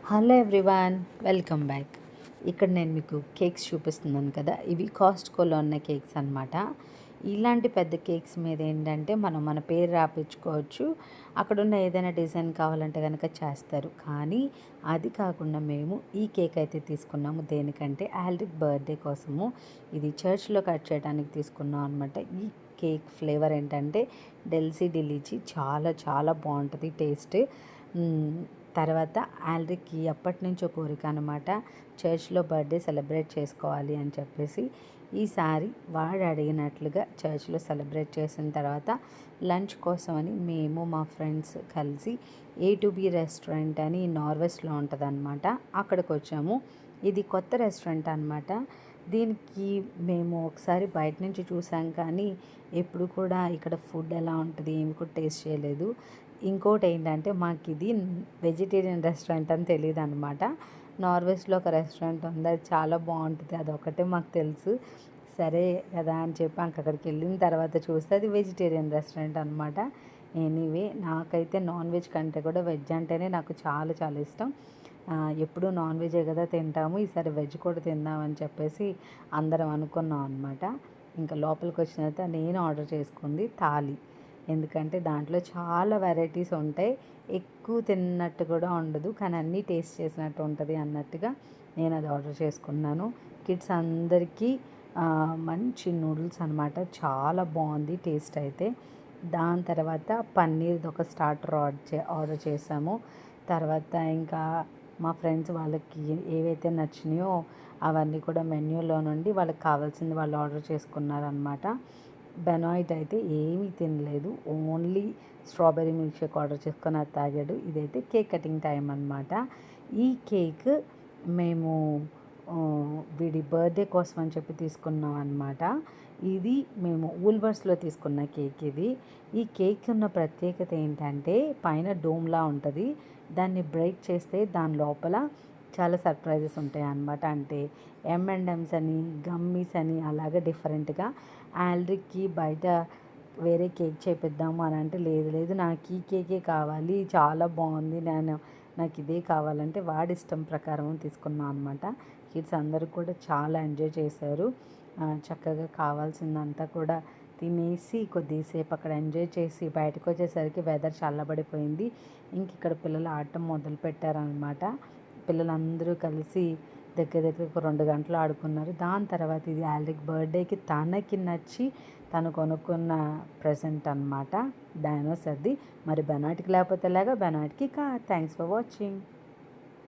Hello everyone, welcome back. ఇక్కడ నేను మీకు కేక్స్ చూపిస్తున్నాను కదా, ఇవి కాస్ట్కోలో ఉన్న కేక్స్ అనమాట. ఇలాంటి పెద్ద కేక్స్ మీద ఏంటంటే మనం మన పేరు రాపించుకోవచ్చు. అక్కడున్న ఏదైనా డిజైన్ కావాలంటే కనుక చేస్తారు. కానీ అది కాకుండా మేము ఈ కేక్ అయితే తీసుకున్నాము. దేనికంటే ఆల్రిక్ బర్త్డే కోసము. ఇది చర్చ్లో కట్ చేయడానికి తీసుకున్నాం అనమాట. ఈ కేక్ ఫ్లేవర్ ఏంటంటే డెల్సీ డిలీచి, చాలా చాలా బాగుంటుంది టేస్ట్. తర్వాత ఆల్రిక్కి ఎప్పటి నుంచో కోరిక అనమాట, చర్చ్లో బర్త్డే సెలబ్రేట్ చేసుకోవాలి అని చెప్పేసి. ఈసారి వాడు అడిగినట్లుగా చర్చ్లో సెలబ్రేట్ చేసిన తర్వాత లంచ్ కోసమని మేము మా ఫ్రెండ్స్ కలిసి A2B రెస్టారెంట్ అని నార్వెస్ట్లో ఉంటుందన్నమాట, అక్కడికి వచ్చాము. ఇది కొత్త రెస్టారెంట్ అనమాట. దీనికి మేము ఒకసారి బయట నుంచి చూసాం, కానీ ఎప్పుడు కూడా ఇక్కడ ఫుడ్ ఎలా ఉంటుంది ఏమి కూడా టేస్ట్ చేయలేదు. ఇంకోటి ఏంటంటే మాకు ఇది వెజిటేరియన్ రెస్టారెంట్ అని తెలియదు అనమాట. నార్వెస్ట్లో ఒక రెస్టారెంట్ ఉంది, అది చాలా బాగుంటుంది, అదొకటే మాకు తెలుసు. సరే కదా అని చెప్పి అక్కడికి వెళ్ళిన తర్వాత చూస్తే అది వెజిటేరియన్ రెస్టారెంట్ అనమాట. ఎనీవే, నాకైతే నాన్ వెజ్ కంటే కూడా వెజ్ అంటేనే నాకు చాలా చాలా ఇష్టం. ఎప్పుడూ నాన్ వెజే కదా తింటాము, ఈసారి వెజ్ కూడా తిందామని చెప్పేసి అందరం అనుకున్నాం అనమాట. ఇంకా లోపలికి వచ్చిన తర్వాత నేను ఆర్డర్ చేసుకుంది థాలీ. ఎందుకంటే దాంట్లో చాలా వెరైటీస్ ఉంటాయి, ఎక్కువ తిన్నట్టు కూడా ఉండదు, కానీ అన్నీ టేస్ట్ చేసినట్టు ఉంటుంది అన్నట్టుగా నేను అది ఆర్డర్ చేసుకున్నాను. కిడ్స్ అందరికీ మంచి నూడిల్స్ అనమాట, చాలా బాగుంది టేస్ట్ అయితే. దాని తర్వాత పన్నీర్ది ఒక స్టార్టర్ ఆర్డర్ చేసాము. తర్వాత ఇంకా మా ఫ్రెండ్స్ వాళ్ళకి ఏవైతే నచ్చినాయో అవన్నీ కూడా మెన్యూలో నుండి వాళ్ళకి కావాల్సింది వాళ్ళు ఆర్డర్ చేసుకున్నారనమాట. బెనాయిట్ అయితే ఏమీ తినలేదు, only strawberry milk shake order చేసుకొని అది తాగాడు. ఇదైతే కేక్ కటింగ్ టైం అనమాట. ఈ కేక్ మేము వీడి బర్త్డే కోసం అని చెప్పి తీసుకున్నాం అనమాట. ఇది మేము ఊల్వర్స్లో తీసుకున్న కేక్ ఇది. ఈ కేక్ ఉన్న ప్రత్యేకత ఏంటంటే పైన డోమ్లా ఉంటుంది, దాన్ని బ్రేక్ చేస్తే దాని లోపల చాలా సర్ప్రైజెస్ ఉంటాయి అన్నమాట. అంటే M&M's అని, గమ్మీస్ అని, అలాగే డిఫరెంట్గా. ఆల్రిక్కి బయట వేరే కేక్ చేపిద్దాము అని అంటే లేదు లేదు నాకు ఈ కేకే కావాలి, చాలా బాగుంది, నాకు ఇదే కావాలంటే వాడి ఇష్టం ప్రకారం తీసుకున్నాం అనమాట. కిడ్స్ అందరూ కూడా చాలా ఎంజాయ్ చేశారు. చక్కగా కావాల్సిందంతా కూడా తినేసి కొద్దిసేపు అక్కడ ఎంజాయ్ చేసి బయటకు వచ్చేసరికి వెదర్ చల్లబడిపోయింది. ఇంక ఇక్కడ పిల్లలు ఆడటం మొదలు పెట్టారనమాట. పిల్లలందరూ కలిసి దగ్గర ఒక 2 గంటలు ఆడుకున్నారు. దాని తర్వాత ఇది ఆల్రిక్ బర్త్డేకి తనకి నచ్చి తను కొనుక్కున్న ప్రెజెంట్ అనమాట, డైనోసర్ది. మరి బెనాట్కి లేకపోతే ఎలాగా, బెనాట్కి థ్యాంక్స్ ఫర్ వాచింగ్.